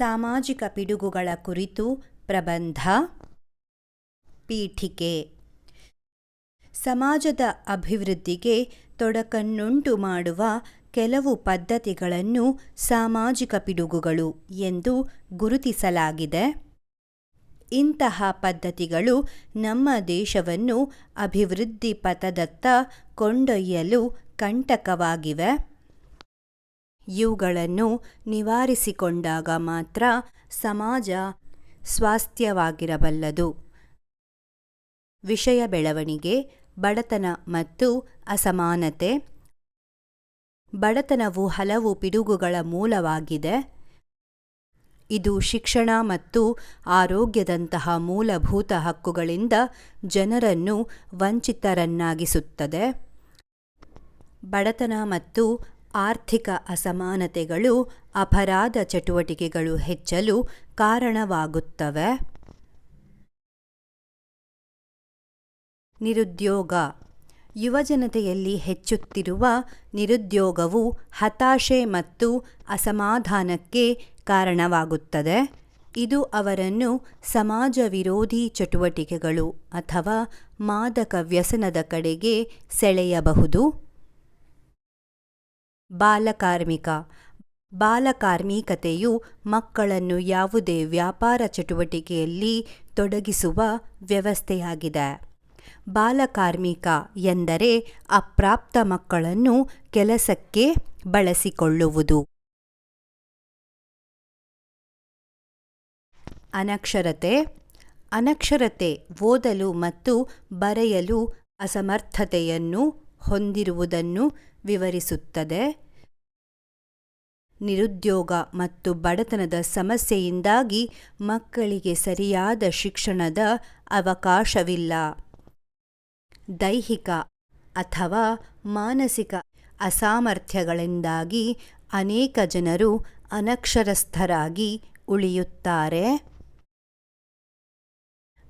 ಸಾಮಾಜಿಕ ಪಿಡುಗುಗಳ ಕುರಿತು ಪ್ರಬಂಧ. ಪೀಠಿಕೆ. ಸಮಾಜದ ಅಭಿವೃದ್ಧಿಗೆ ತೊಡಕನ್ನುಂಟು ಮಾಡುವ ಕೆಲವು ಪದ್ಧತಿಗಳನ್ನು ಸಾಮಾಜಿಕ ಪಿಡುಗುಗಳು ಎಂದು ಗುರುತಿಸಲಾಗಿದೆ. ಇಂತಹ ಪದ್ಧತಿಗಳು ನಮ್ಮ ದೇಶವನ್ನು ಅಭಿವೃದ್ಧಿ ಪಥದತ್ತ ಕೊಂಡೊಯ್ಯಲು ಕಂಟಕವಾಗಿವೆ. ಇವುಗಳನ್ನು ನಿವಾರಿಸಿಕೊಂಡಾಗ ಮಾತ್ರ ಸಮಾಜ ಸ್ವಾಸ್ಥ್ಯವಾಗಿರಬಲ್ಲದು. ವಿಷಯ ಬೆಳವಣಿಗೆ, ಬಡತನ ಮತ್ತು ಅಸಮಾನತೆ. ಬಡತನವು ಹಲವು ಪಿಡುಗುಗಳ ಮೂಲವಾಗಿದೆ. ಇದು ಶಿಕ್ಷಣ ಮತ್ತು ಆರೋಗ್ಯದಂತಹ ಮೂಲಭೂತ ಹಕ್ಕುಗಳಿಂದ ಜನರನ್ನು ವಂಚಿತರನ್ನಾಗಿಸುತ್ತದೆ. ಬಡತನ ಮತ್ತು ಆರ್ಥಿಕ ಅಸಮಾನತೆಗಳು ಅಪರಾಧ ಚಟುವಟಿಕೆಗಳು ಹೆಚ್ಚಲು ಕಾರಣವಾಗುತ್ತವೆ. ನಿರುದ್ಯೋಗ. ಯುವಜನತೆಯಲ್ಲಿ ಹೆಚ್ಚುತ್ತಿರುವ ನಿರುದ್ಯೋಗವು ಹತಾಶೆ ಮತ್ತು ಅಸಮಾಧಾನಕ್ಕೆ ಕಾರಣವಾಗುತ್ತದೆ. ಇದು ಅವರನ್ನು ಸಮಾಜ ವಿರೋಧಿ ಚಟುವಟಿಕೆಗಳು ಅಥವಾ ಮಾದಕ ವ್ಯಸನದ ಕಡೆಗೆ ಸೆಳೆಯಬಹುದು. ಬಾಲಕಾರ್ಮಿಕ. ಬಾಲಕಾರ್ಮಿಕತೆಯು ಮಕ್ಕಳನ್ನು ಯಾವುದೇ ವ್ಯಾಪಾರ ಚಟುವಟಿಕೆಯಲ್ಲಿ ತೊಡಗಿಸುವ ವ್ಯವಸ್ಥೆಯಾಗಿದೆ. ಬಾಲಕಾರ್ಮಿಕ ಎಂದರೆ ಅಪ್ರಾಪ್ತ ಮಕ್ಕಳನ್ನು ಕೆಲಸಕ್ಕೆ ಬಳಸಿಕೊಳ್ಳುವುದು. ಅನಕ್ಷರತೆ. ಅನಕ್ಷರತೆ ಓದಲು ಮತ್ತು ಬರೆಯಲು ಅಸಮರ್ಥತೆಯನ್ನು ಹೊಂದಿರುವುದನ್ನು ವಿವರಿಸುತ್ತದೆ. ನಿರುದ್ಯೋಗ ಮತ್ತು ಬಡತನದ ಸಮಸ್ಯೆಯಿಂದಾಗಿ ಮಕ್ಕಳಿಗೆ ಸರಿಯಾದ ಶಿಕ್ಷಣದ ಅವಕಾಶವಿಲ್ಲ. ದೈಹಿಕ ಅಥವಾ ಮಾನಸಿಕ ಅಸಾಮರ್ಥ್ಯಗಳಿಂದಾಗಿ ಅನೇಕ ಜನರು ಅನಕ್ಷರಸ್ಥರಾಗಿ ಉಳಿಯುತ್ತಾರೆ.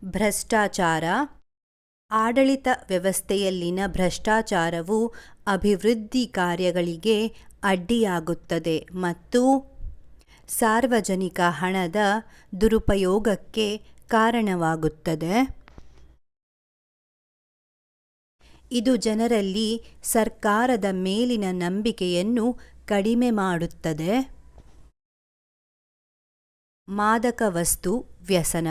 ಭ್ರಷ್ಟಾಚಾರ. ಆಡಳಿತ ವ್ಯವಸ್ಥೆಯಲ್ಲಿನ ಭ್ರಷ್ಟಾಚಾರವು ಅಭಿವೃದ್ಧಿ ಕಾರ್ಯಗಳಿಗೆ ಅಡ್ಡಿಯಾಗುತ್ತದೆ ಮತ್ತು ಸಾರ್ವಜನಿಕ ಹಣದ ದುರುಪಯೋಗಕ್ಕೆ ಕಾರಣವಾಗುತ್ತದೆ. ಇದು ಜನರಲ್ಲಿ ಸರ್ಕಾರದ ಮೇಲಿನ ನಂಬಿಕೆಯನ್ನು ಕಡಿಮೆ ಮಾಡುತ್ತದೆ. ಮಾದಕ ವಸ್ತು ವ್ಯಸನ.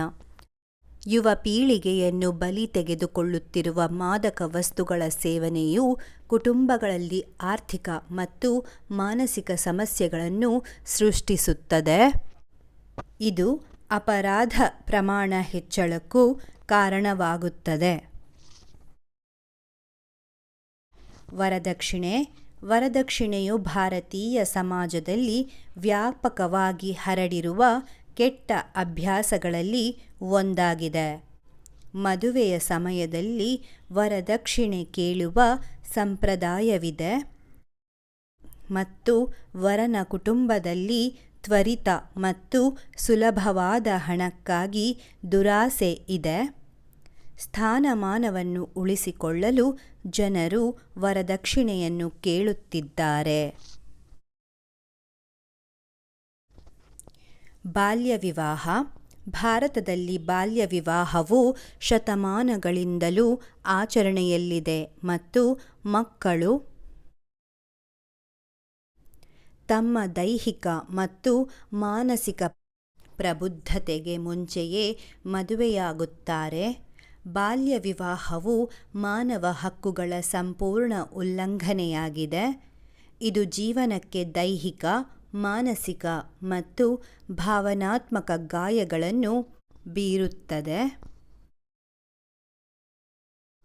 ಯುವ ಪೀಳಿಗೆಯನ್ನು ಬಲಿ ತೆಗೆದುಕೊಳ್ಳುತ್ತಿರುವ ಮಾದಕ ವಸ್ತುಗಳ ಸೇವನೆಯು ಕುಟುಂಬಗಳಲ್ಲಿ ಆರ್ಥಿಕ ಮತ್ತು ಮಾನಸಿಕ ಸಮಸ್ಯೆಗಳನ್ನು ಸೃಷ್ಟಿಸುತ್ತದೆ. ಇದು ಅಪರಾಧ ಪ್ರಮಾಣ ಹೆಚ್ಚಳಕ್ಕೂ ಕಾರಣವಾಗುತ್ತದೆ. ವರದಕ್ಷಿಣೆ. ವರದಕ್ಷಿಣೆಯು ಭಾರತೀಯ ಸಮಾಜದಲ್ಲಿ ವ್ಯಾಪಕವಾಗಿ ಹರಡಿರುವ ಕೆಟ್ಟ ಅಭ್ಯಾಸಗಳಲ್ಲಿ ಒಂದಾಗಿದೆ. ಮದುವೆಯ ಸಮಯದಲ್ಲಿ ವರದಕ್ಷಿಣೆ ಕೇಳುವ ಸಂಪ್ರದಾಯವಿದೆ ಮತ್ತು ವರನ ಕುಟುಂಬದಲ್ಲಿ ತ್ವರಿತ ಮತ್ತು ಸುಲಭವಾದ ಹಣಕ್ಕಾಗಿ ದುರಾಸೆ ಇದೆ. ಸ್ಥಾನಮಾನವನ್ನು ಉಳಿಸಿಕೊಳ್ಳಲು ಜನರು ವರದಕ್ಷಿಣೆಯನ್ನು ಕೇಳುತ್ತಿದ್ದಾರೆ. ಬಾಲ್ಯ ವಿವಾಹ. ಭಾರತದಲ್ಲಿ ಬಾಲ್ಯ ವಿವಾಹವು ಶತಮಾನಗಳಿಂದಲೂ ಆಚರಣೆಯಲ್ಲಿದೆ ಮತ್ತು ಮಕ್ಕಳು ತಮ್ಮ ದೈಹಿಕ ಮತ್ತು ಮಾನಸಿಕ ಪ್ರಬುದ್ಧತೆಗೆ ಮುಂಚೆಯೇ ಮದುವೆಯಾಗುತ್ತಾರೆ. ಬಾಲ್ಯ ವಿವಾಹವು ಮಾನವ ಹಕ್ಕುಗಳ ಸಂಪೂರ್ಣ ಉಲ್ಲಂಘನೆಯಾಗಿದೆ. ಇದು ಜೀವನಕ್ಕೆ ದೈಹಿಕ, ಮಾನಸಿಕ ಮತ್ತು ಭಾವನಾತ್ಮಕ ಗಾಯಗಳನ್ನು ಬೀರುತ್ತದೆ.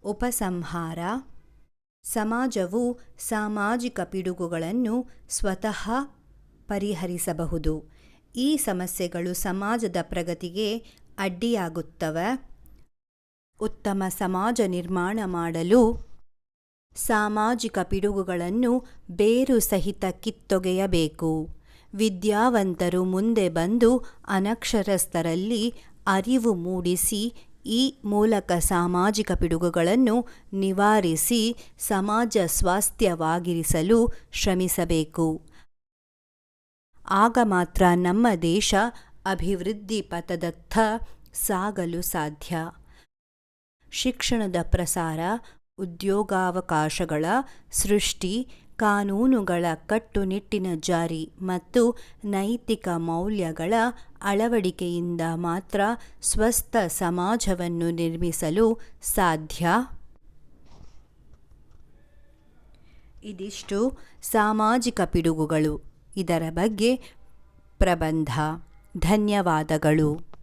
ಉಪಸಂಹಾರ. ಸಮಾಜವು ಸಾಮಾಜಿಕ ಪಿಡುಗುಗಳನ್ನು ಸ್ವತಃ ಪರಿಹರಿಸಬಹುದು. ಈ ಸಮಸ್ಯೆಗಳು ಸಮಾಜದ ಪ್ರಗತಿಗೆ ಅಡ್ಡಿಯಾಗುತ್ತವೆ. ಉತ್ತಮ ಸಮಾಜ ನಿರ್ಮಾಣ ಮಾಡಲು ಸಾಮಾಜಿಕ ಪಿಡುಗುಗಳನ್ನು ಬೇರು ಸಹಿತ ಕಿತ್ತೊಗೆಯಬೇಕು. ವಿದ್ಯಾವಂತರು ಮುಂದೆ ಬಂದು ಅನಕ್ಷರಸ್ಥರಲ್ಲಿ ಅರಿವು ಮೂಡಿಸಿ ಈ ಮೂಲಕ ಸಾಮಾಜಿಕ ಪಿಡುಗುಗಳನ್ನು ನಿವಾರಿಸಿ ಸಮಾಜ ಸ್ವಾಸ್ಥ್ಯವಾಗಿರಿಸಲು ಶ್ರಮಿಸಬೇಕು. ಆಗ ಮಾತ್ರ ನಮ್ಮ ದೇಶ ಅಭಿವೃದ್ಧಿ ಪಥದತ್ತ ಸಾಗಲು ಸಾಧ್ಯ. ಶಿಕ್ಷಣದ ಪ್ರಸಾರ, ಉದ್ಯೋಗಾವಕಾಶಗಳ ಸೃಷ್ಟಿ, ಕಾನೂನುಗಳ ಕಟ್ಟುನಿಟ್ಟಿನ ಜಾರಿ ಮತ್ತು ನೈತಿಕ ಮೌಲ್ಯಗಳ ಅಳವಡಿಕೆಯಿಂದ ಮಾತ್ರ ಸ್ವಸ್ಥ ಸಮಾಜವನ್ನು ನಿರ್ಮಿಸಲು ಸಾಧ್ಯ. ಇದಿಷ್ಟು ಸಾಮಾಜಿಕ ಪಿಡುಗುಗಳು. ಇದರ ಬಗ್ಗೆ ಪ್ರಬಂಧ. ಧನ್ಯವಾದಗಳು.